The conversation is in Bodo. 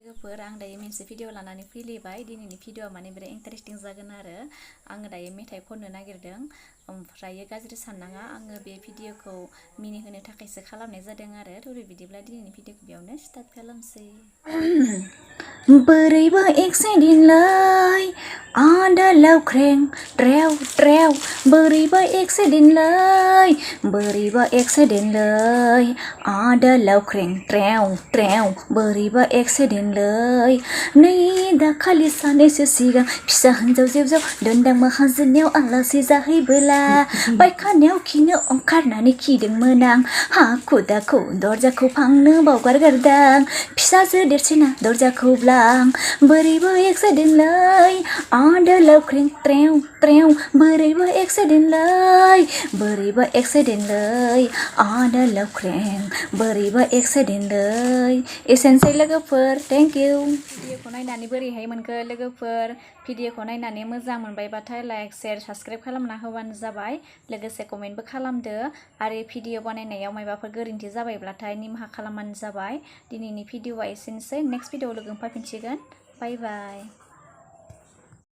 लोगोफोर आं दायो मोनसे भिडिअ लानानै फैलायबाय दिनैनि भिडिअआ माने बिराद इन्टारेस्टिं जागोन आरो आङो दायो मेथाइ खननो नागिरदों ओमफ्राय गाज्रि साननाङा आङो बे भिडिअखौ मिनिहोनो थाखायसो खालामनाय जादों आरो थ' बिदिब्ला दिनैनि भिडिअखौ बेयावनो स्टार्ट खालामसै बोरैबा एक्साइटेडलै आदा लावख्रें ट्रेव ट्रेव बोरैबा एक्साइटेडलै बोरैबा एक्साइटेडलै आदा लावख्रें ट्रेव ट्रेव बोरैबा एक्साइटेडलै नै दाखालि सानैसो सिगां फिसा हिन्जाव जेवजेव दोनदां माहाजोननियाव आलासि जाहैबोला बायखानायाव खिनो ओंखारनानै खिदोंमोन आं हाखु दाखु दरजाखौ फांनो बावगारगारदां फिसाजो देरसिना दरजाखौ ब्लां बोरैबा एक्साइटेडलै आदा लावख्रें ट्रेव ट्रेव बोरैबा एक्साइटेडलै बोरैबा एक्साइटेडलै आदा लावख्रें बोरैबा एक्साइटेडलै एसेनोसै लोगोफोर थेंक इउ भिडिअखौ नायनानै बोरैहाय मोनखो लोगोफोर भिडिअखौ नायनानै मोजां मोनबायबाथाय लाइक शेयार साबस्क्राइब खालामना होबानो जाबाय लोगोसे कमेन्टबो खालामदो आरो भिडिअ बानायनायाव माबाफोर गोरोन्थि जाबायब्लाथाय निमाहा खालामबानो जाबाय दिनैनि भिडिअआ एसेनोसै नेक्स्ट भिडिअआव लोगो मोनफिनसिगोन बाय बाय